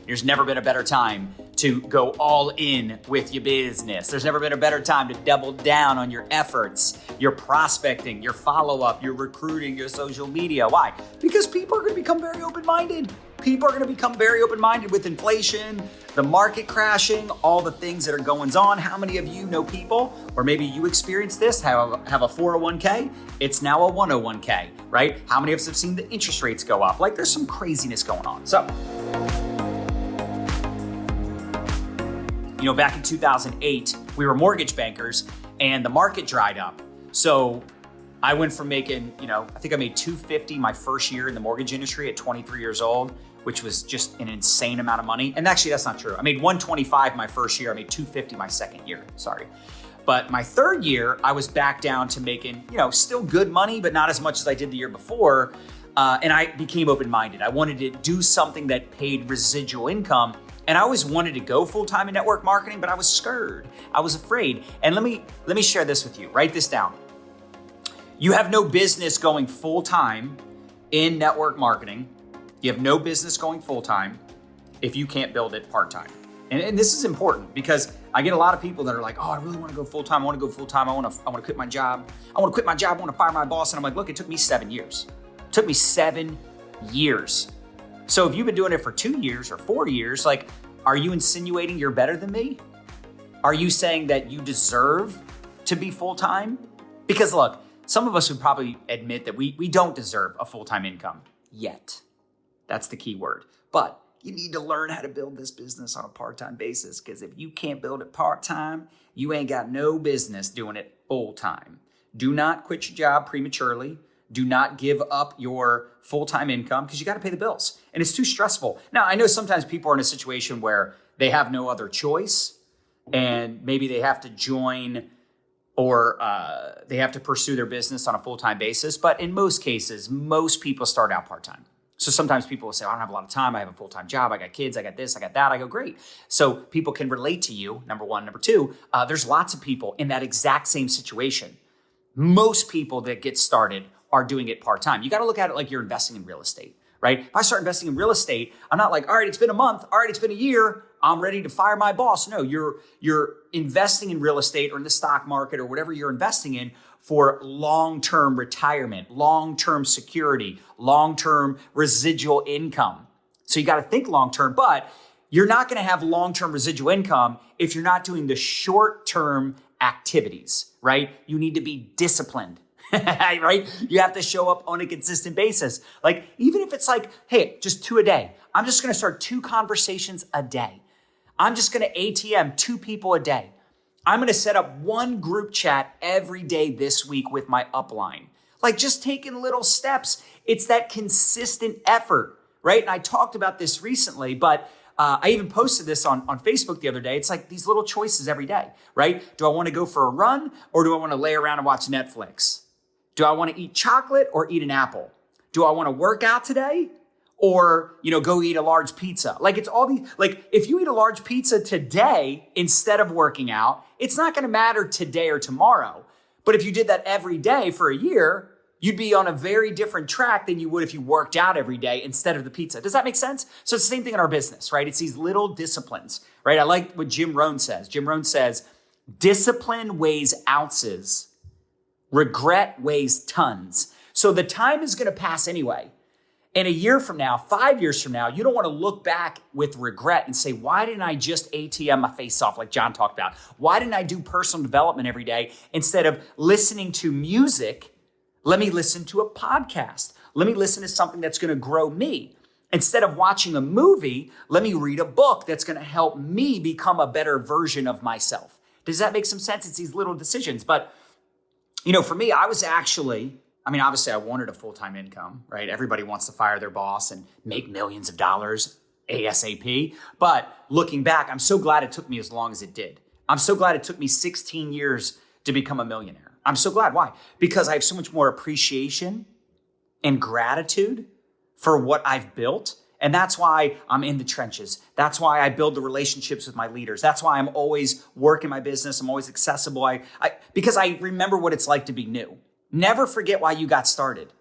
There's never been a better time to go all in with your business. There's never been a better time to double down on your efforts, your prospecting, your follow-up, your recruiting, your social media. Why? Because people are going to become very open-minded. People are going to become very open-minded with inflation, the market crashing, all the things that are going on. How many of you know people, or maybe you experienced this, have a 401k? It's now a 101k, right? How many of us have seen the interest rates go up? Like there's some craziness going on. So, back in 2008, we were mortgage bankers and the market dried up. So I went from making, I think I made $250 my first year in the mortgage industry at 23 years old, which was just an insane amount of money. And actually, that's not true. I made $125 my first year. I made $250 my second year, sorry. But my third year, I was back down to making, still good money, but not as much as I did the year before. And I became open-minded. I wanted to do something that paid residual income. And I always wanted to go full-time in network marketing, but I was scared. I was afraid. And let me share this with you. Write this down. You have no business going full-time in network marketing. You have no business going full-time if you can't build it part-time. And this is important because I get a lot of people that are like, oh, I really want to go full-time. I want to go full-time. I want to quit my job. I want to quit my job. I want to fire my boss. And I'm like, look, it took me 7 years. It took me 7 years. So if you've been doing it for 2 years or 4 years, like, are you insinuating you're better than me? Are you saying that you deserve to be full-time? Because look, some of us would probably admit that we don't deserve a full-time income yet. That's the key word. But you need to learn how to build this business on a part-time basis, because if you can't build it part-time, you ain't got no business doing it full-time. Do not quit your job prematurely. Do not give up your full-time income because you got to pay the bills and it's too stressful. Now, I know sometimes people are in a situation where they have no other choice and maybe they have to join or they have to pursue their business on a full-time basis. But in most cases, most people start out part-time. So sometimes people will say, I don't have a lot of time. I have a full-time job. I got kids. I got this. I got that. I go, great. So people can relate to you, number one. Number two, there's lots of people in that exact same situation. Most people that get started are doing it part-time. You got to look at it like you're investing in real estate, right? If I start investing in real estate, I'm not like, all right, it's been a month. All right, it's been a year. I'm ready to fire my boss. No, you're investing in real estate or in the stock market or whatever you're investing in for long-term retirement, long-term security, long-term residual income. So you got to think long-term, but you're not going to have long-term residual income if you're not doing the short-term activities, right? You need to be disciplined. Right? You have to show up on a consistent basis. Like, even if it's like, hey, just 2 a day. I'm just going to start 2 conversations a day. I'm just going to ATM 2 people a day. I'm going to set up 1 group chat every day this week with my upline. Like, just taking little steps. It's that consistent effort, right? And I talked about this recently, but I even posted this on Facebook the other day. It's like these little choices every day, right? Do I want to go for a run or do I want to lay around and watch Netflix? Do I want to eat chocolate or eat an apple? Do I want to work out today or, go eat a large pizza? Like, it's all these, like, if you eat a large pizza today instead of working out, it's not going to matter today or tomorrow. But if you did that every day for a year, you'd be on a very different track than you would if you worked out every day instead of the pizza. Does that make sense? So it's the same thing in our business, right? It's these little disciplines, right? I like what Jim Rohn says. Jim Rohn says, discipline weighs ounces. Regret weighs tons. So the time is going to pass anyway. And a year from now, 5 years from now, you don't want to look back with regret and say, why didn't I just ATM my face off like John talked about? Why didn't I do personal development every day? Instead of listening to music, let me listen to a podcast. Let me listen to something that's going to grow me. Instead of watching a movie, let me read a book that's going to help me become a better version of myself. Does that make some sense? It's these little decisions. But for me, obviously I wanted a full-time income, right? Everybody wants to fire their boss and make millions of dollars ASAP. But looking back, I'm so glad it took me as long as it did. I'm so glad it took me 16 years to become a millionaire. I'm so glad. Why? Because I have so much more appreciation and gratitude for what I've built. And that's why I'm in the trenches. That's why I build the relationships with my leaders. That's why I'm always working my business. I'm always accessible. Because I remember what it's like to be new. Never forget why you got started.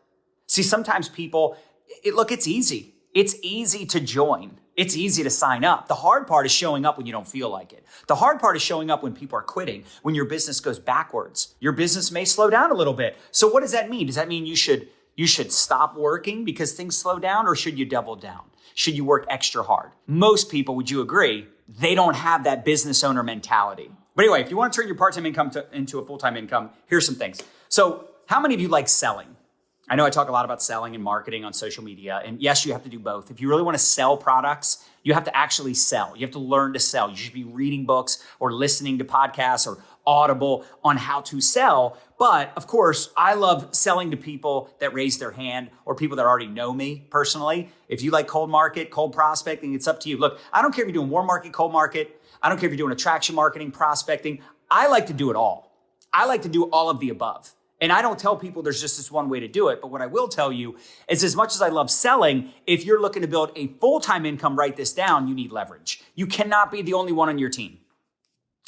See, sometimes people, it's easy. It's easy to join, It's easy to sign up. The hard part is showing up when you don't feel like it. The hard part is showing up when people are quitting, when your business goes backwards. Your business may slow down a little bit. So what does that mean? Does that mean you should stop working because things slow down, or should you double down? Should you work extra hard? Most people, would you agree, they don't have that business owner mentality. But anyway, if you want to turn your part-time income into a full-time income, here's some things. So how many of you like selling? I know I talk a lot about selling and marketing on social media. And yes, you have to do both. If you really want to sell products, you have to actually sell. You have to learn to sell. You should be reading books or listening to podcasts or Audible on how to sell. But of course, I love selling to people that raise their hand or people that already know me personally. If you like cold market, cold prospecting, it's up to you. Look, I don't care if you're doing warm market, cold market. I don't care if you're doing attraction marketing, prospecting. I like to do it all. I like to do all of the above. And I don't tell people there's just this one way to do it. But what I will tell you is, as much as I love selling, if you're looking to build a full-time income, write this down, you need leverage. You cannot be the only one on your team.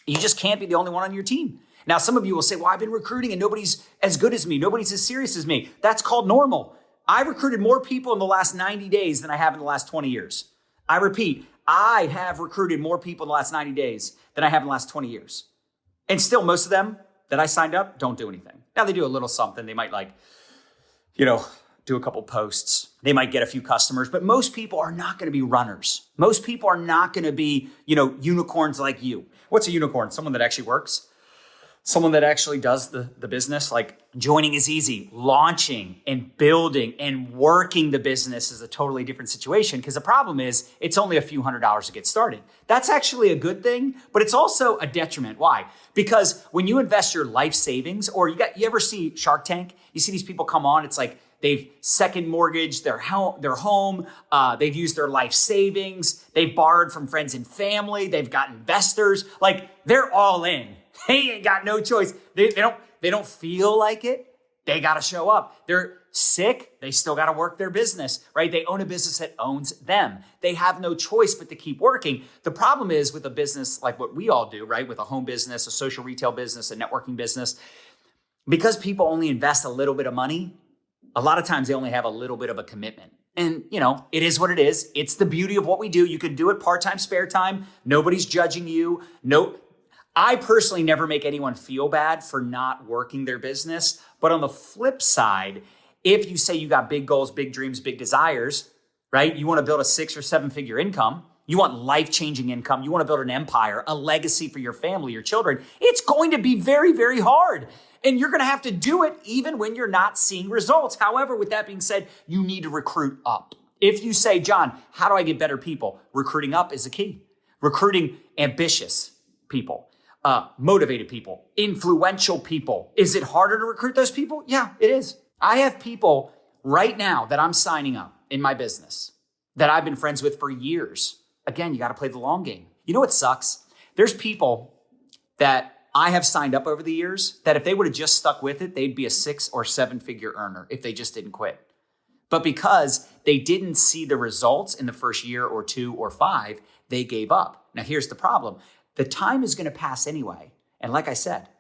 You just can't be the only one on your team. Now, some of you will say, well, I've been recruiting and nobody's as good as me. Nobody's as serious as me. That's called normal. I recruited more people in the last 90 days than I have in the last 20 years. I repeat, I have recruited more people in the last 90 days than I have in the last 20 years. And still, most of them that I signed up don't do anything. Now they do a little something. They might do a couple posts. They might get a few customers, but most people are not going to be runners. Most people are not going to be, unicorns like you. What's a unicorn? Someone that actually works. Someone that actually does the business. Like, joining is easy. Launching and building and working the business is a totally different situation, because the problem is it's only a few $100s to get started. That's actually a good thing, but it's also a detriment. Why? Because when you invest your life savings, or you ever see Shark Tank? You see these people come on, it's like they've second mortgaged their home, they've used their life savings, they've borrowed from friends and family, they've got investors, like they're all in. They ain't got no choice. They don't feel like it. They got to show up. They're sick. They still got to work their business, right? They own a business that owns them. They have no choice but to keep working. The problem is with a business like what we all do, right? With a home business, a social retail business, a networking business, because people only invest a little bit of money, a lot of times they only have a little bit of a commitment. And, it is what it is. It's the beauty of what we do. You can do it part-time, spare time. Nobody's judging you. I personally never make anyone feel bad for not working their business. But on the flip side, if you say you got big goals, big dreams, big desires, right? You want to build a 6 or 7 figure income. You want life-changing income. You want to build an empire, a legacy for your family, your children. It's going to be very, very hard. And you're going to have to do it even when you're not seeing results. However, with that being said, you need to recruit up. If you say, John, how do I get better people? Recruiting up is the key. Recruiting ambitious people. Motivated people, influential people. Is it harder to recruit those people? Yeah, it is. I have people right now that I'm signing up in my business that I've been friends with for years. Again, you got to play the long game. You know what sucks? There's people that I have signed up over the years that if they would have just stuck with it, they'd be a 6 or 7 figure earner if they just didn't quit. But because they didn't see the results in the first year or 2 or 5, they gave up. Now, here's the problem. The time is going to pass anyway. And like I said,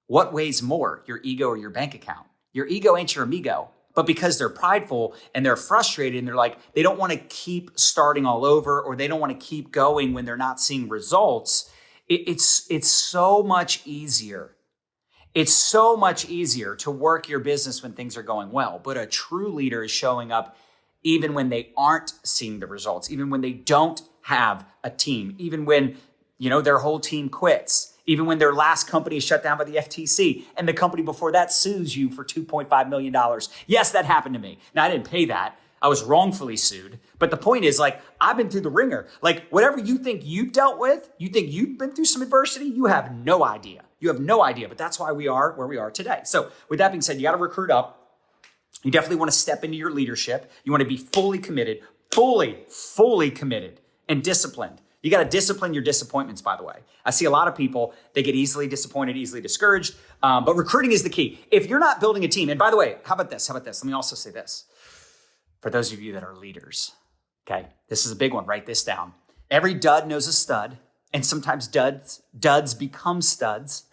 what weighs more, your ego or your bank account? Your ego ain't your amigo. But because they're prideful and they're frustrated and they don't want to keep starting all over, or they don't want to keep going when they're not seeing results, it's so much easier. It's so much easier to work your business when things are going well. But a true leader is showing up even when they aren't seeing the results, even when they don't have a team, even when their whole team quits, even when their last company is shut down by the FTC and the company before that sues you for $2.5 million. Yes, that happened to me. Now, I didn't pay that. I was wrongfully sued. But the point is, I've been through the ringer. Whatever you think you've dealt with, you think you've been through some adversity, you have no idea. You have no idea. But that's why we are where we are today. So with that being said, you got to recruit up. You definitely want to step into your leadership. You want to be fully committed, fully committed and disciplined. You got to discipline your disappointments, by the way. I see a lot of people, they get easily disappointed, easily discouraged, but recruiting is the key. If you're not building a team, and by the way, how about this? Let me also say this. For those of you that are leaders, okay, this is a big one. Write this down. Every dud knows a stud, and sometimes duds become studs.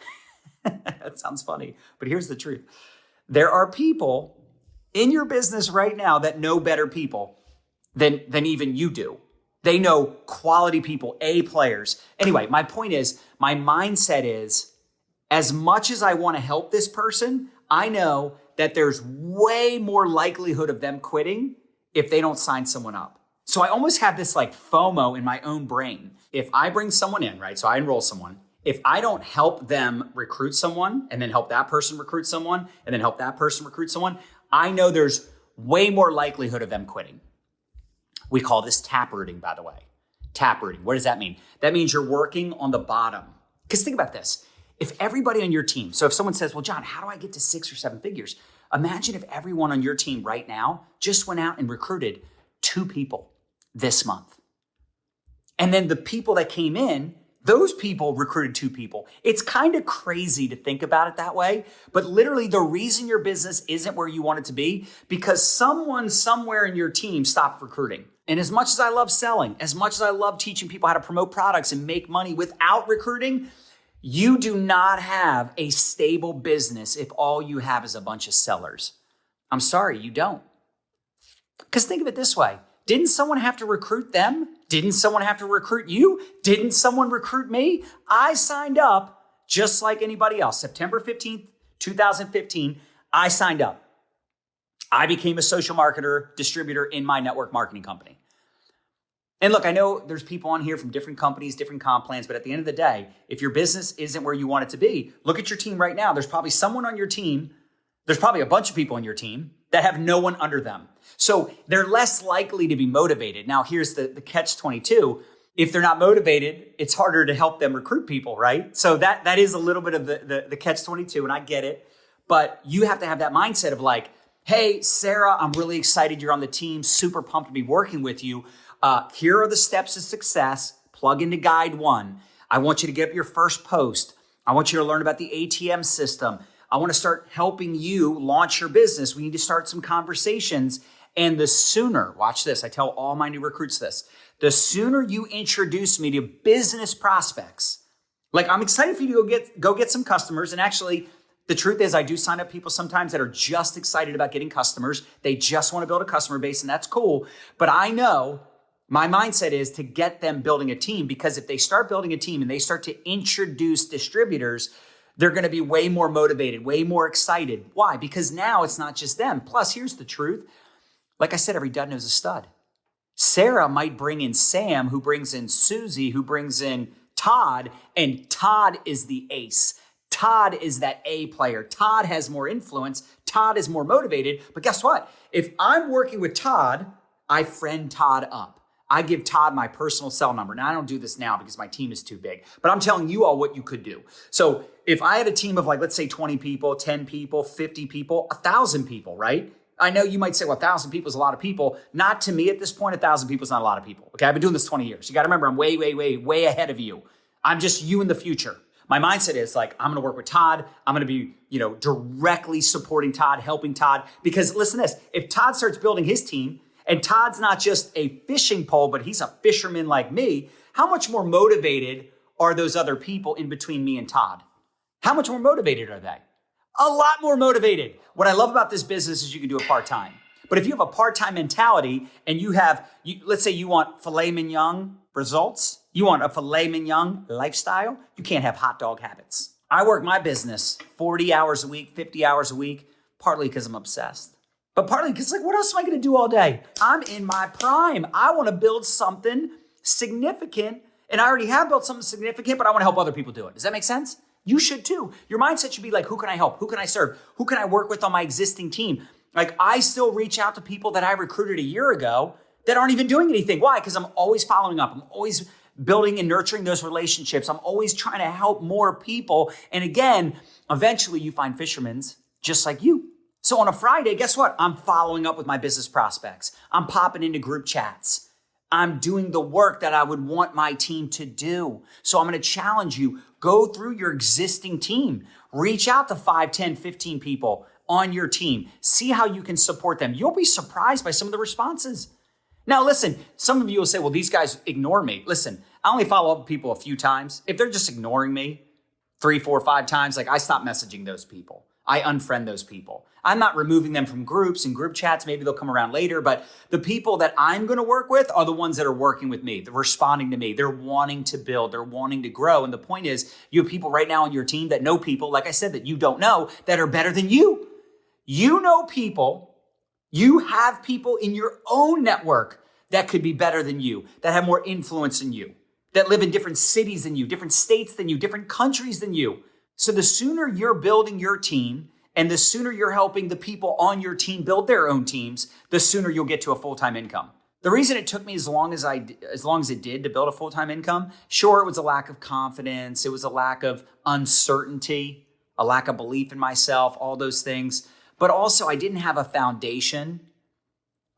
That sounds funny, but here's the truth. There are people in your business right now that know better people than even you do. They know quality people, A players. Anyway, my point is, my mindset is, as much as I want to help this person, I know that there's way more likelihood of them quitting if they don't sign someone up. So I almost have this like FOMO in my own brain. If I bring someone in, right? So I enroll someone. If I don't help them recruit someone and then help that person recruit someone and then help that person recruit someone, I know there's way more likelihood of them quitting. We call this taprooting, by the way. Taprooting. What does that mean? That means you're working on the bottom. Because think about this. If everybody on your team, so if someone says, well, John, how do I get to 6 or 7 figures? Imagine if everyone on your team right now just went out and recruited 2 people this month. And then the people that came in, those people recruited 2 people. It's kind of crazy to think about it that way, but literally the reason your business isn't where you want it to be, because someone somewhere in your team stopped recruiting. And as much as I love selling, as much as I love teaching people how to promote products and make money without recruiting, you do not have a stable business if all you have is a bunch of sellers. I'm sorry, you don't. Because think of it this way. Didn't someone have to recruit them? Didn't someone have to recruit you? Didn't someone recruit me? I signed up just like anybody else. September 15th, 2015, I signed up. I became a social marketer, distributor in my network marketing company. And look, I know there's people on here from different companies, different comp plans, but at the end of the day, if your business isn't where you want it to be, look at your team right now. There's probably someone on your team, there's probably a bunch of people on your team that have no one under them. So they're less likely to be motivated. Now, here's the catch-22. If they're not motivated, it's harder to help them recruit people, right? So that is a little bit of the catch-22, and I get it. But you have to have that mindset of like, hey, Sarah, I'm really excited you're on the team. Super pumped to be working with you. Here are the steps to success. Plug into guide 1. I want you to get up your first post. I want you to learn about the ATM system. I want to start helping you launch your business. We need to start some conversations. And the sooner, watch this, I tell all my new recruits this, the sooner you introduce me to business prospects, like I'm excited for you to go get some customers. And actually, the truth is I do sign up people sometimes that are just excited about getting customers. They just want to build a customer base, and that's cool. But I know my mindset is to get them building a team, because if they start building a team and they start to introduce distributors, they're going to be way more motivated, way more excited. Why? Because now it's not just them. Plus, here's the truth. Like I said, every dud knows a stud. Sarah might bring in Sam, who brings in Susie, who brings in Todd, and Todd is the ace. Todd is that A player. Todd has more influence. Todd is more motivated. But guess what? If I'm working with Todd, I friend Todd up. I give Todd my personal cell number. Now, I don't do this now because my team is too big, but I'm telling you all what you could do. So if I had a team of like, let's say 20 people, 10 people, 50 people, 1,000 people, right? I know you might say, well, 1,000 people is a lot of people. Not to me at this point, 1,000 people is not a lot of people. Okay, I've been doing this 20 years. You got to remember, I'm way ahead of you. I'm just you in the future. My mindset is like, I'm going to work with Todd. I'm going to be, directly supporting Todd, helping Todd. Because listen to this, if Todd starts building his team, and Todd's not just a fishing pole, but he's a fisherman like me, how much more motivated are those other people in between me and Todd? How much more motivated are they? A lot more motivated. What I love about this business is you can do it part-time. But if you have a part-time mentality and let's say you want filet mignon results, you want a filet mignon lifestyle, you can't have hot dog habits. I work my business 40 hours a week, 50 hours a week, partly because I'm obsessed. But partly because what else am I going to do all day? I'm in my prime. I want to build something significant, and I already have built something significant, but I want to help other people do it. Does that make sense? You should too. Your mindset should be like, who can I help? Who can I serve? Who can I work with on my existing team? Like, I still reach out to people that I recruited a year ago that aren't even doing anything. Why? Because I'm always following up. I'm always building and nurturing those relationships. I'm always trying to help more people. And again, eventually you find fishermen just like you. So on a Friday, guess what? I'm following up with my business prospects. I'm popping into group chats. I'm doing the work that I would want my team to do. So I'm going to challenge you. Go through your existing team. Reach out to 5, 10, 15 people on your team. See how you can support them. You'll be surprised by some of the responses. Now, listen, some of you will say, well, these guys ignore me. Listen, I only follow up with people a few times. If they're just ignoring me 3, 4, 5 times, I stop messaging those people. I unfriend those people. I'm not removing them from groups and group chats. Maybe they'll come around later, but the people that I'm going to work with are the ones that are working with me. They're responding to me. They're wanting to build. They're wanting to grow. And the point is, you have people right now on your team that know people, like I said, that you don't know, that are better than you. You know people. You have people in your own network that could be better than you, that have more influence than you, that live in different cities than you, different states than you, different countries than you. So the sooner you're building your team and the sooner you're helping the people on your team build their own teams, the sooner you'll get to a full-time income. The reason it took me as long as it did to build a full-time income, sure, it was a lack of confidence. It was a lack of uncertainty, a lack of belief in myself, all those things. But also I didn't have a foundation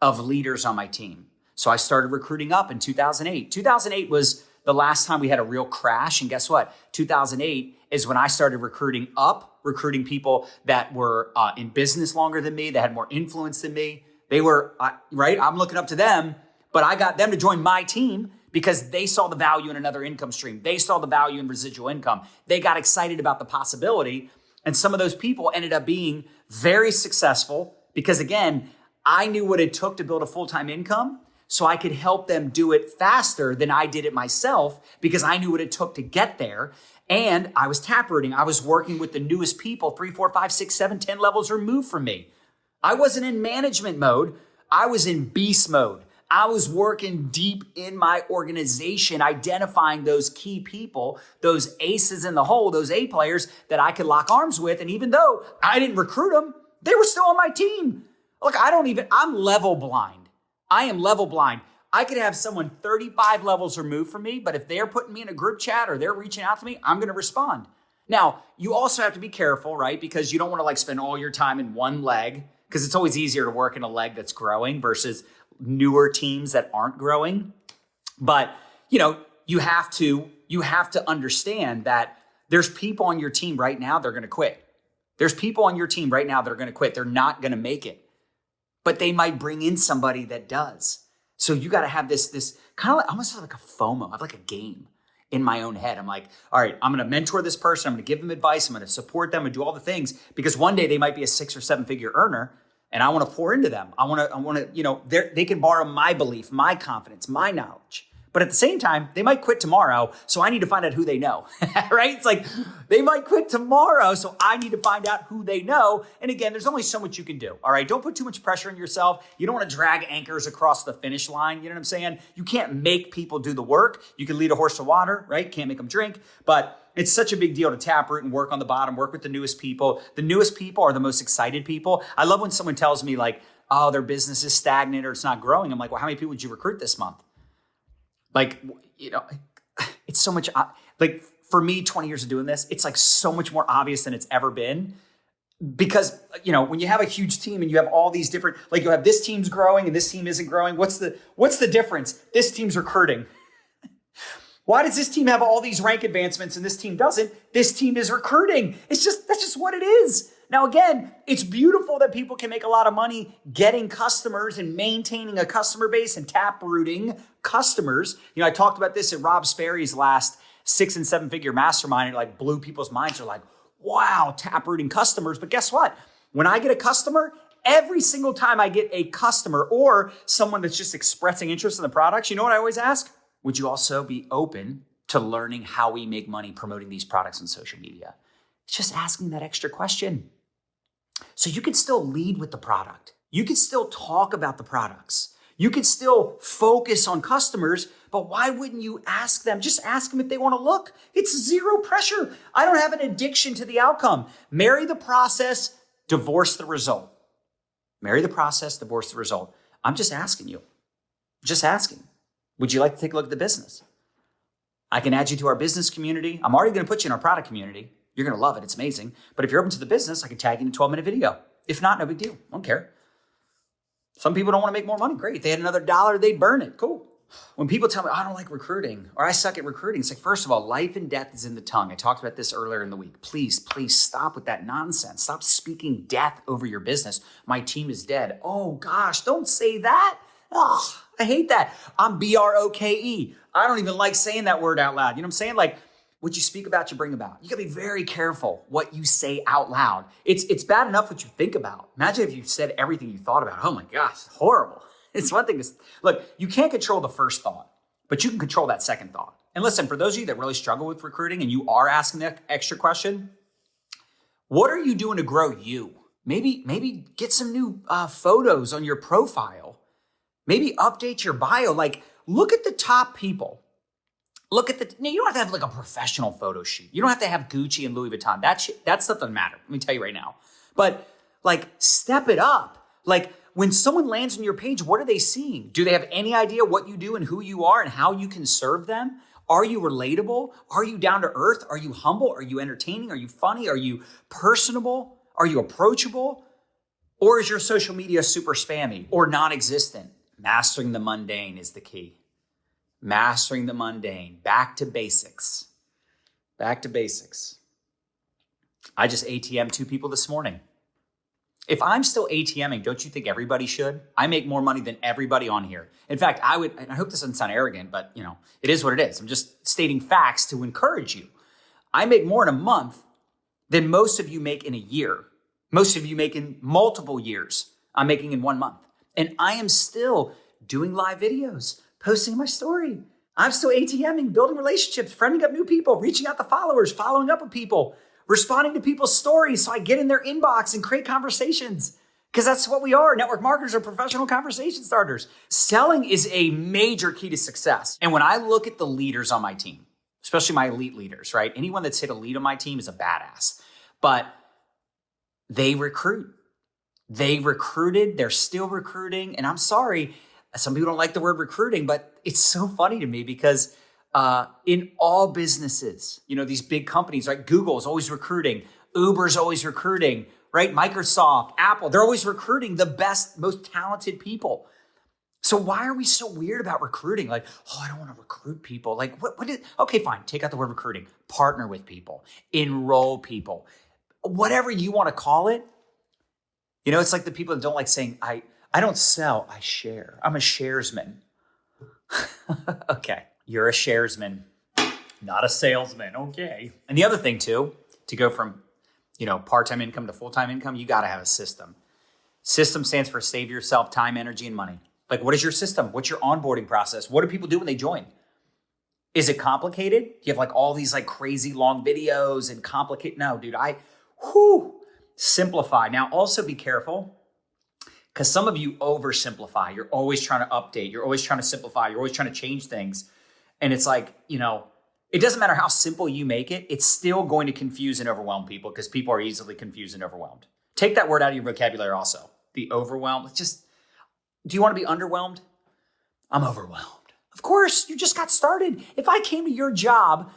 of leaders on my team. So I started recruiting up in 2008. 2008 was the last time we had a real crash. And guess what? 2008 is when I started recruiting up, recruiting people that were in business longer than me, that had more influence than me. They were, right? I'm looking up to them, but I got them to join my team because they saw the value in another income stream. They saw the value in residual income. They got excited about the possibility. And some of those people ended up being very successful because, again, I knew what it took to build a full-time income. So I could help them do it faster than I did it myself because I knew what it took to get there. And I was taprooting. I was working with the newest people, 3, 4, 5, 6, 7, 10 levels removed from me. I wasn't in management mode. I was in beast mode. I was working deep in my organization, identifying those key people, those aces in the hole, those A players that I could lock arms with. And even though I didn't recruit them, they were still on my team. Look, I'm level blind. I am level blind. I could have someone 35 levels removed from me, but if they're putting me in a group chat or they're reaching out to me, I'm going to respond. Now, you also have to be careful, right? Because you don't want to spend all your time in one leg because it's always easier to work in a leg that's growing versus newer teams that aren't growing. But, you have to understand that there's people on your team right now that are going to quit. There's people on your team right now that are going to quit. They're not going to make it. But they might bring in somebody that does. So you got to have this kind of almost like a FOMO. I have like a game in my own head. I'm like, all right, I'm going to mentor this person. I'm going to give them advice. I'm going to support them and do all the things because one day they might be a 6 or 7 figure earner and I want to pour into them. I want to, they can borrow my belief, my confidence, my knowledge. But at the same time, they might quit tomorrow. So I need to find out who they know, right? It's like they might quit tomorrow. So I need to find out who they know. And again, there's only so much you can do. All right. Don't put too much pressure on yourself. You don't want to drag anchors across the finish line. You know what I'm saying? You can't make people do the work. You can lead a horse to water, right? Can't make them drink. But it's such a big deal to taproot and work on the bottom, work with the newest people. The newest people are the most excited people. I love when someone tells me oh, their business is stagnant or it's not growing. I'm like, well, how many people would you recruit this month? It's so much, for me, 20 years of doing this, it's so much more obvious than it's ever been because, when you have a huge team and you have all these different, you have this team's growing and this team isn't growing. What's the difference? This team's recruiting. Why does this team have all these rank advancements and this team doesn't? This team is recruiting. That's just what it is. Now, again, it's beautiful that people can make a lot of money getting customers and maintaining a customer base and taprooting customers. I talked about this at Rob Sperry's last 6 and 7 figure mastermind. It blew people's minds. They're like, wow, taprooting customers. But guess what? When I get a customer, every single time I get a customer or someone that's just expressing interest in the products, you know what I always ask? Would you also be open to learning how we make money promoting these products on social media? It's just asking that extra question. So you can still lead with the product. You can still talk about the products. You can still focus on customers, but why wouldn't you ask them? Just ask them if they want to look. It's zero pressure. I don't have an addiction to the outcome. Marry the process, divorce the result. Marry the process, divorce the result. I'm just asking you. Just asking. Would you like to take a look at the business? I can add you to our business community. I'm already going to put you in our product community. You're going to love it. It's amazing. But if you're open to the business, I can tag you in a 12-minute video. If not, no big deal. I don't care. Some people don't want to make more money. Great. If they had another dollar, they'd burn it. Cool. When people tell me, I don't like recruiting or I suck at recruiting, it's first of all, life and death is in the tongue. I talked about this earlier in the week. Please stop with that nonsense. Stop speaking death over your business. My team is dead. Oh gosh, don't say that. Oh, I hate that. I'm BROKE. I don't even like saying that word out loud. You know what I'm saying? what you speak about, you bring about. You gotta be very careful what you say out loud. It's bad enough what you think about. Imagine if you said everything you thought about. Oh my gosh, horrible. It's one thing to, look, you can't control the first thought, but you can control that second thought. And listen, for those of you that really struggle with recruiting and you are asking that extra question, what are you doing to grow you? Maybe get some new photos on your profile. Maybe update your bio. Like, look at the top people. You don't have to have like a professional photo shoot. You don't have to have Gucci and Louis Vuitton. That stuff doesn't matter. Let me tell you right now. But like, step it up. Like, when someone lands on your page, what are they seeing? Do they have any idea what you do and who you are and how you can serve them? Are you relatable? Are you down to earth? Are you humble? Are you entertaining? Are you funny? Are you personable? Are you approachable? Or is your social media super spammy or non-existent? Mastering the mundane is the key. Mastering the mundane. Back to basics. Back to basics. I just ATM'd 2 people this morning. If I'm still ATMing, don't you think everybody should? I make more money than everybody on here. In fact, and I hope this doesn't sound arrogant, but it is what it is. I'm just stating facts to encourage you. I make more in a month than most of you make in a year. Most of you make in multiple years. I'm making in 1 month. And I am still doing live videos, posting my story. I'm still ATMing, building relationships, friending up new people, reaching out to followers, following up with people, responding to people's stories so I get in their inbox and create conversations. Because that's what we are. Network marketers are professional conversation starters. Selling is a major key to success. And when I look at the leaders on my team, especially my elite leaders, right? Anyone that's hit elite on my team is a badass. But they recruit. They recruited. They're still recruiting. And I'm sorry, some people don't like the word recruiting, but it's so funny to me because in all businesses, these big companies, right? Google is always recruiting. Uber's always recruiting, right? Microsoft, Apple, they're always recruiting the best, most talented people. So why are we so weird about recruiting? Like, I don't want to recruit people. Like, okay, fine. Take out the word recruiting. Partner with people. Enroll people. Whatever you want to call it. It's like the people that don't like saying, I don't sell, I share. I'm a sharesman. Okay, you're a sharesman, not a salesman. Okay. And the other thing too, to go from, part-time income to full-time income, you got to have a system. System stands for save yourself time, energy, and money. Like, what is your system? What's your onboarding process? What do people do when they join? Is it complicated? Do you have like all these like crazy long videos and complicate? No, dude, simplify. Now also be careful because some of you oversimplify. You're always trying to update. You're always trying to simplify. You're always trying to change things. And it's like, it doesn't matter how simple you make it. It's still going to confuse and overwhelm people because people are easily confused and overwhelmed. Take that word out of your vocabulary also. The overwhelmed. Do you want to be underwhelmed? I'm overwhelmed. Of course, you just got started. If I came to your job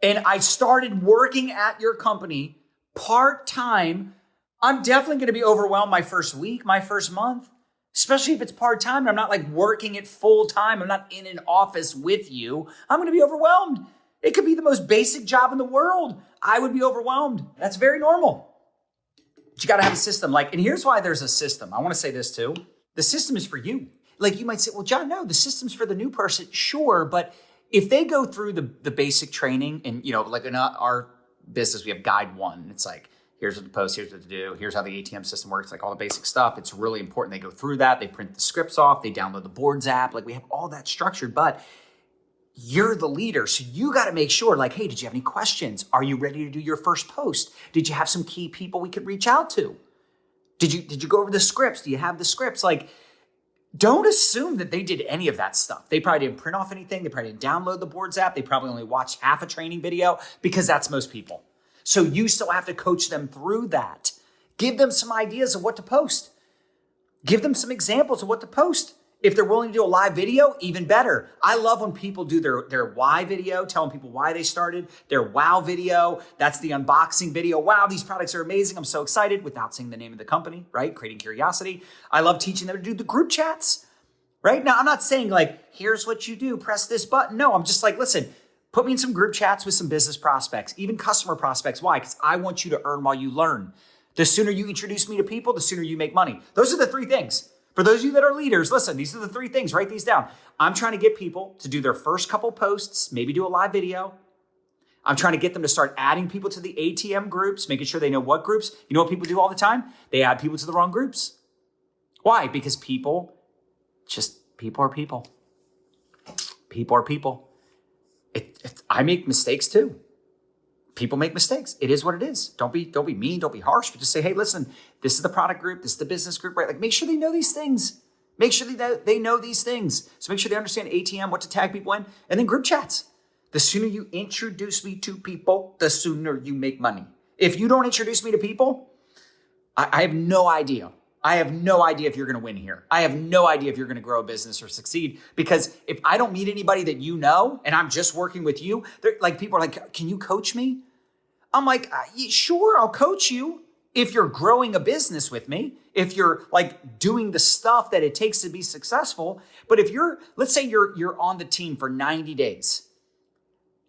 and I started working at your company part-time, I'm definitely going to be overwhelmed my first week, my first month, especially if it's part-time and I'm not like working it full-time. I'm not in an office with you. I'm going to be overwhelmed. It could be the most basic job in the world. I would be overwhelmed. That's very normal. But you got to have a system. And here's why there's a system. I want to say this too. The system is for you. Like you might say, well, John, no, the system's for the new person. Sure. But if they go through the basic training and, like in our business, we have guide 1. It's like, here's what to post, here's what to do, here's how the ATM system works, like all the basic stuff. It's really important they go through that. They print the scripts off. They download the boards app. Like we have all that structured, but you're the leader. So you got to make sure like, hey, did you have any questions? Are you ready to do your first post? Did you have some key people we could reach out to? Did you go over the scripts? Do you have the scripts? Like, don't assume that they did any of that stuff. They probably didn't print off anything. They probably didn't download the boards app. They probably only watched half a training video because that's most people. So you still have to coach them through that. Give them some ideas of what to post. Give them some examples of what to post. If they're willing to do a live video, even better. I love when people do their why video, telling people why they started, their wow video. That's the unboxing video. Wow, these products are amazing. I'm so excited without saying the name of the company, right? Creating curiosity. I love teaching them to do the group chats, right? Now, I'm not saying like, here's what you do, press this button. No, I'm just like, listen, put me in some group chats with some business prospects, even customer prospects. Why? Because I want you to earn while you learn. The sooner you introduce me to people, the sooner you make money. Those are the 3 things. For those of you that are leaders, listen, these are the 3 things. Write these down. I'm trying to get people to do their first couple posts, maybe do a live video. I'm trying to get them to start adding people to the ATM groups, making sure they know what groups. You know what people do all the time? They add people to the wrong groups. Why? Because people are people. People are people. I make mistakes too. People make mistakes. It is what it is. Don't be mean, don't be harsh, but just say, hey, listen, this is the product group, this is the business group, right? Like make sure they know these things. Make sure they know these things. So make sure they understand ATM, what to tag people in, and then group chats. The sooner you introduce me to people, the sooner you make money. If you don't introduce me to people, I have no idea. I have no idea if you're going to win here. I have no idea if you're going to grow a business or succeed, because if I don't meet anybody that you know and I'm just working with you, like people are like, can you coach me? I'm like, sure, I'll coach you if you're growing a business with me, if you're like doing the stuff that it takes to be successful. But if let's say you're on the team for 90 days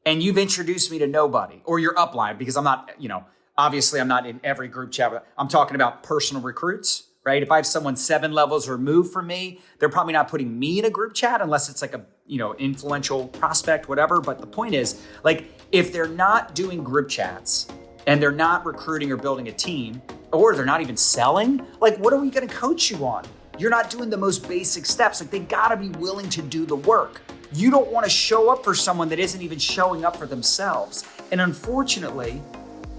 and you've introduced me to nobody, or you're upline, because I'm not, obviously I'm not in every group chat, but I'm talking about personal recruits, right? If I have someone 7 levels removed from me, they're probably not putting me in a group chat unless it's like a, influential prospect, whatever. But the point is, like, if they're not doing group chats and they're not recruiting or building a team, or they're not even selling, like, what are we going to coach you on? You're not doing the most basic steps. Like, they got to be willing to do the work. You don't want to show up for someone that isn't even showing up for themselves. And unfortunately,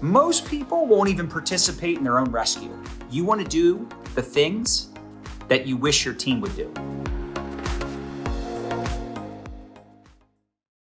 most people won't even participate in their own rescue. You want to do the things that you wish your team would do.